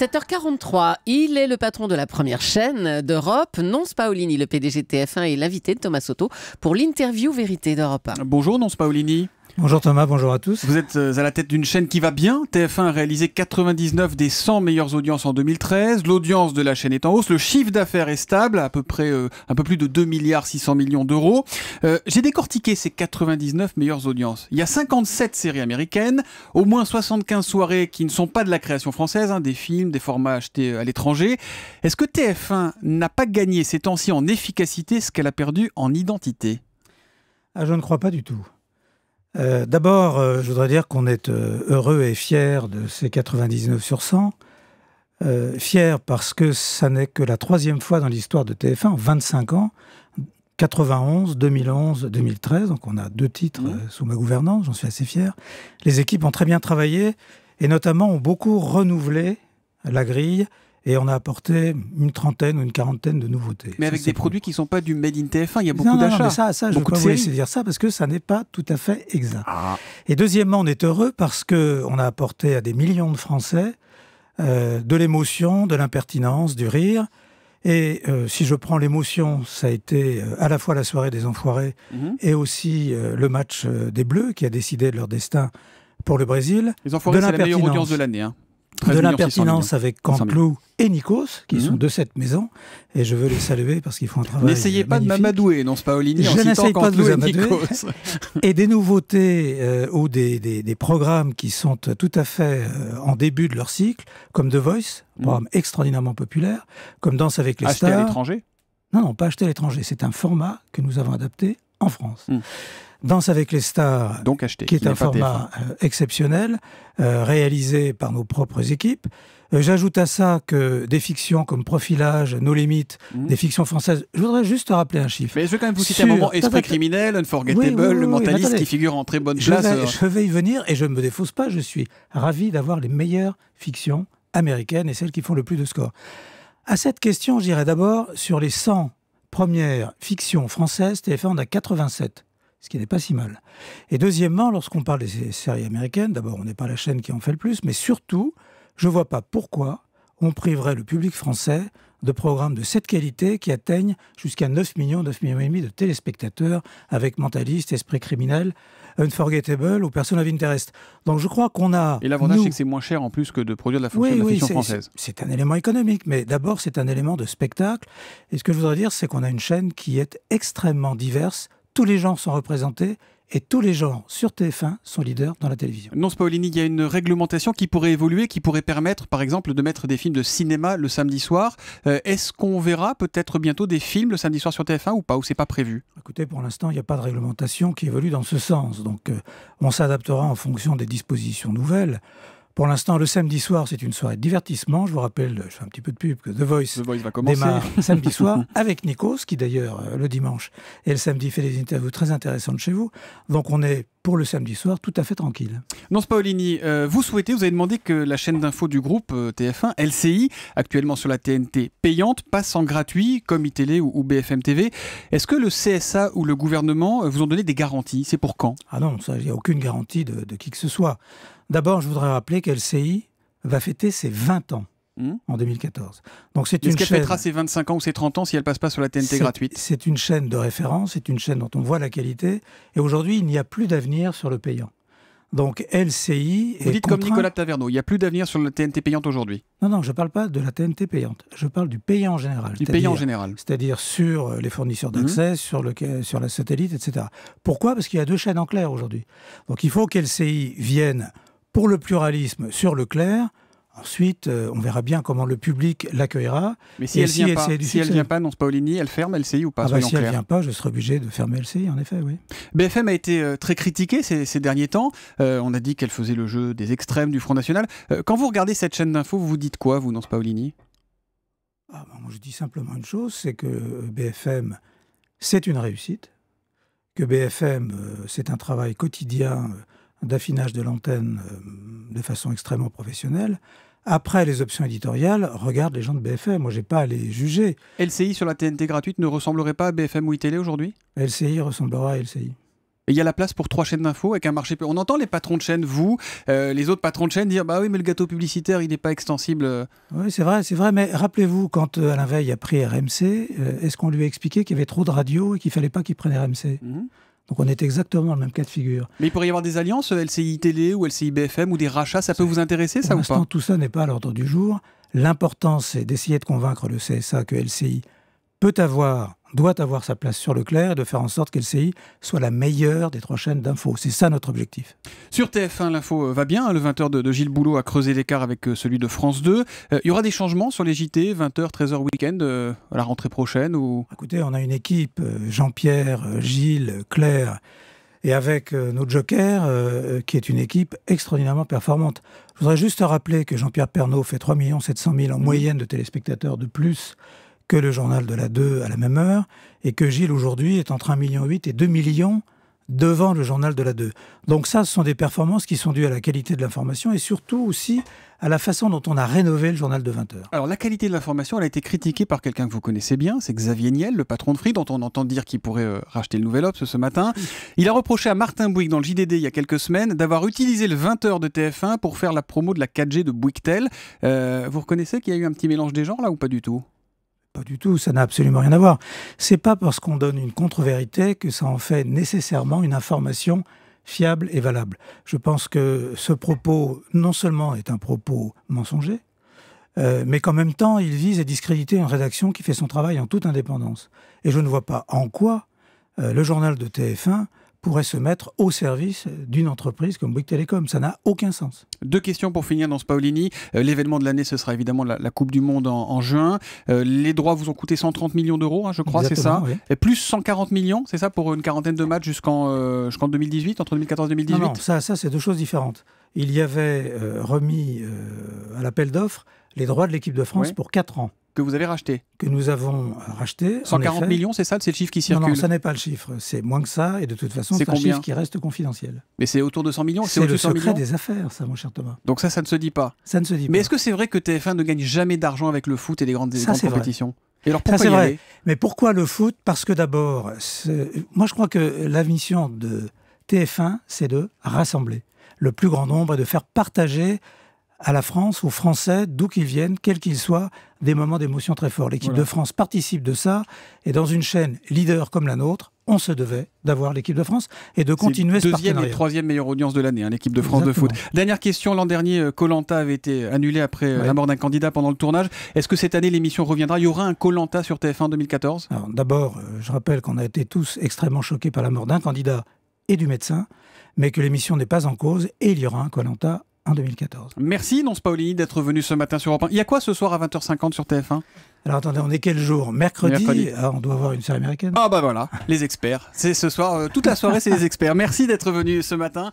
7h43, il est le patron de la première chaîne d'Europe. Nonce Paolini, le PDG de TF1, est l'invité de Thomas Soto pour l'interview vérité d'Europe 1. Bonjour Nonce Paolini. Bonjour Thomas, bonjour à tous. Vous êtes à la tête d'une chaîne qui va bien. TF1 a réalisé 99 des 100 meilleures audiences en 2013. L'audience de la chaîne est en hausse. Le chiffre d'affaires est stable, à peu près un peu plus de 2 milliards 600 millions d'euros. J'ai décortiqué ces 99 meilleures audiences. Il y a 57 séries américaines, au moins 75 soirées qui ne sont pas de la création française, des films, des formats achetés à l'étranger. Est-ce que TF1 n'a pas gagné ces temps-ci en efficacité ce qu'elle a perdu en identité ? Je ne crois pas du tout. D'abord, je voudrais dire qu'on est heureux et fiers de ces 99 sur 100. Fiers parce que ça n'est que la troisième fois dans l'histoire de TF1, en 25 ans, 91, 2011, 2013, donc on a 2 titres sous ma gouvernance, j'en suis assez fier. Les équipes ont très bien travaillé et notamment ont beaucoup renouvelé la grille. Et on a apporté une trentaine ou une quarantaine de nouveautés. Mais avec des produits qui ne sont pas du Made in TF1, il y a beaucoup d'achats. d'achats. Non, mais ça je ne peux pas vous laisser dire ça parce que ça n'est pas tout à fait exact. Et deuxièmement, on est heureux parce qu'on a apporté à des millions de Français de l'émotion, de l'impertinence, du rire. Et si je prends l'émotion, ça a été à la fois la soirée des Enfoirés et aussi le match des Bleus qui a décidé de leur destin pour le Brésil. Les Enfoirés, c'est la meilleure audience de l'année. De l'impertinence avec Canteloup et Nikos, qui sont de cette maison, et je veux les saluer parce qu'ils font un travail N'essayez pas magnifique. de m'amadouer, Nonce Paolini, en je citant Canteloup et Nikos. Et des nouveautés ou des programmes qui sont tout à fait en début de leur cycle, comme The Voice, un programme extraordinairement populaire, comme Danse avec les stars. Acheté à l'étranger ? Non, pas acheté à l'étranger, c'est un format que nous avons adapté en France. Danse avec les stars, donc acheté, qui est un format exceptionnel, réalisé par nos propres équipes. J'ajoute à ça que des fictions comme Profilage, Nos Limites, des fictions françaises. Je voudrais juste rappeler un chiffre. Mais je vais quand même vous citer un moment Esprit criminel, Unforgettable, Le Mentaliste qui figure en très bonne place. Je vais y venir et je ne me défausse pas. Je suis ravi d'avoir les meilleures fictions américaines et celles qui font le plus de scores. À cette question, je dirais d'abord sur les 100 premières fictions françaises, TF1 en a 87. Ce qui n'est pas si mal. Et deuxièmement, lorsqu'on parle des séries américaines, d'abord, on n'est pas la chaîne qui en fait le plus, mais surtout, je ne vois pas pourquoi on priverait le public français de programmes de cette qualité qui atteignent jusqu'à 9 millions et demi de téléspectateurs avec Mentaliste, Esprit criminel, Unforgettable ou Person of Interest. Donc je crois qu'on a... Et l'avantage, c'est que c'est moins cher en plus que de produire de la fiction française. C'est un élément économique, mais d'abord, c'est un élément de spectacle. Et ce que je voudrais dire, c'est qu'on a une chaîne qui est extrêmement diverse. Tous les genres sont représentés et tous les genres sur TF1 sont leaders dans la télévision. Nonce Paolini, il y a une réglementation qui pourrait évoluer, qui pourrait permettre, par exemple, de mettre des films de cinéma le samedi soir. Est-ce qu'on verra peut-être bientôt des films le samedi soir sur TF1 ou pas, ou c'est pas prévu ? Écoutez, pour l'instant, il n'y a pas de réglementation qui évolue dans ce sens. Donc, on s'adaptera en fonction des dispositions nouvelles. Pour l'instant, le samedi soir, c'est une soirée de divertissement. Je vous rappelle, je fais un petit peu de pub, que The Voice va commencer. Démarre samedi soir avec Nikos, qui d'ailleurs, le dimanche et le samedi, fait des interviews très intéressantes chez vous. Donc on est, pour le samedi soir, tout à fait tranquille. Nonce Paolini, vous avez demandé que la chaîne d'info du groupe TF1, LCI, actuellement sur la TNT payante, passe en gratuit, comme iTélé ou BFM TV. Est-ce que le CSA ou le gouvernement vous ont donné des garanties ? C'est pour quand ? Ah non, il n'y a aucune garantie de qui que ce soit. D'abord, je voudrais rappeler qu'LCI va fêter ses 20 ans en 2014. Donc c'est une chaîne... Est-ce qu'elle fêtera ses 25 ans ou ses 30 ans si elle ne passe pas sur la TNT gratuite ? C'est une chaîne de référence, c'est une chaîne dont on voit la qualité. Et aujourd'hui, il n'y a plus d'avenir sur le payant. Donc LCI... Vous dites comme Nicolas Taverneau, il n'y a plus d'avenir sur la TNT payante aujourd'hui ? Non, je ne parle pas de la TNT payante. Je parle du payant en général. Du payant en général. C'est-à-dire sur les fournisseurs d'accès, sur la satellite, etc. Pourquoi ? Parce qu'il y a 2 chaînes en clair aujourd'hui. Donc il faut qu'LCI vienne pour le pluralisme sur le clair. Ensuite, on verra bien comment le public l'accueillera. Mais si elle ne vient pas, Nonce Paolini, elle ferme LCI ou pas ? Si elle ne vient pas, je serai obligé de fermer LCI, en effet, oui. BFM a été très critiquée ces derniers temps. On a dit qu'elle faisait le jeu des extrêmes du Front National. Quand vous regardez cette chaîne d'info, vous vous dites quoi, vous, Nonce Paolini ? Moi, je dis simplement une chose, c'est que BFM, c'est une réussite. Que BFM, c'est un travail quotidien d'affinage de l'antenne de façon extrêmement professionnelle. Après les options éditoriales, regarde les gens de BFM. Moi, je n'ai pas à les juger. LCI sur la TNT gratuite ne ressemblerait pas à BFM ou iTélé aujourd'hui ? LCI ressemblera à LCI. Et il y a la place pour 3 chaînes d'infos avec un marché. On entend les patrons de chaînes, vous, les autres patrons de chaînes dire bah oui, mais le gâteau publicitaire, il n'est pas extensible. Oui, c'est vrai. Mais rappelez-vous, quand Alain Veil a pris RMC, est-ce qu'on lui a expliqué qu'il y avait trop de radios et qu'il ne fallait pas qu'il prenne RMC? Donc on est exactement dans le même cas de figure. Mais il pourrait y avoir des alliances, LCI Télé ou LCI BFM ou des rachats, ça peut vous intéresser, ça ou pas? Tout ça n'est pas à l'ordre du jour. L'important, c'est d'essayer de convaincre le CSA que LCI doit avoir sa place sur Leclerc et de faire en sorte qu'LCI soit la meilleure des 3 chaînes d'infos. C'est ça notre objectif. Sur TF1, l'info va bien. Le 20h de Gilles Boulot a creusé l'écart avec celui de France 2. Il y aura des changements sur les JT, 20h, 13h week-end, à la rentrée prochaine ou... Écoutez, on a une équipe, Jean-Pierre, Gilles, Claire, et avec nos jokers, qui est une équipe extraordinairement performante. Je voudrais juste rappeler que Jean-Pierre Pernaut fait 3 700 000 en moyenne de téléspectateurs de plus que le journal de la 2 à la même heure, et que Gilles aujourd'hui est entre 1,8 million et 2 millions devant le journal de la 2. Donc ça, ce sont des performances qui sont dues à la qualité de l'information et surtout aussi à la façon dont on a rénové le journal de 20h. Alors la qualité de l'information, elle a été critiquée par quelqu'un que vous connaissez bien, c'est Xavier Niel, le patron de Free, dont on entend dire qu'il pourrait racheter le Nouvel Obs ce matin. Il a reproché à Martin Bouygues dans le JDD il y a quelques semaines d'avoir utilisé le 20h de TF1 pour faire la promo de la 4G de Bouygues-Tel. Vous reconnaissez qu'il y a eu un petit mélange des genres là ou pas du tout ? Pas du tout, ça n'a absolument rien à voir. C'est pas parce qu'on donne une contre-vérité que ça en fait nécessairement une information fiable et valable. Je pense que ce propos, non seulement est un propos mensonger, mais qu'en même temps, il vise à discréditer une rédaction qui fait son travail en toute indépendance. Et je ne vois pas en quoi le journal de TF1 pourrait se mettre au service d'une entreprise comme Bouygues Télécom. Ça n'a aucun sens. 2 questions pour finir dans ce Paolini. L'événement de l'année, ce sera évidemment la Coupe du Monde en juin. Les droits vous ont coûté 130 millions d'euros, hein, je crois, exactement, c'est ça, oui. Et plus 140 millions, c'est ça, pour une quarantaine de matchs jusqu'en 2018, entre 2014 et 2018 ? Non, ça c'est 2 choses différentes. Il y avait remis à l'appel d'offres les droits de l'équipe de France pour 4 ans. Que vous avez racheté. Que nous avons racheté. 140 millions, c'est ça, c'est le chiffre qui circule? Non, ça n'est pas le chiffre. C'est moins que ça, et de toute façon, c'est un chiffre qui reste confidentiel. Mais c'est autour de 100 millions? C'est le secret des affaires, ça, mon cher Thomas. Donc ça ne se dit pas? Ça ne se dit pas. Mais est-ce que c'est vrai que TF1 ne gagne jamais d'argent avec le foot et les grandes compétitions? Et alors pourquoi ça, c'est vrai. aller? Mais pourquoi le foot? Parce que d'abord, moi je crois que la mission de TF1, c'est de rassembler le plus grand nombre et de faire partager à la France, aux Français, d'où qu'ils viennent, quels qu'ils soient, des moments d'émotion très forts. L'équipe de France participe de ça, et dans une chaîne leader comme la nôtre, on se devait d'avoir l'équipe de France et de continuer ce partenariat. 2e et 3e meilleure audience de l'année, hein, l'équipe de France de foot. Dernière question, l'an dernier, Koh-Lanta avait été annulé après la mort d'un candidat pendant le tournage. Est-ce que cette année, l'émission reviendra? Il y aura un Koh-Lanta sur TF1 2014? D'abord, je rappelle qu'on a été tous extrêmement choqués par la mort d'un candidat et du médecin, mais que l'émission n'est pas en cause, et il y aura un Koh-Lanta en 2014. Merci Nonce Paolini d'être venu ce matin sur Europe 1. Il y a quoi ce soir à 20h50 sur TF1? Alors attendez, on est quel jour? Mercredi. Ah, on doit avoir une série américaine. Ah bah voilà, les experts. C'est ce soir, toute la soirée c'est les experts. Merci d'être venu ce matin.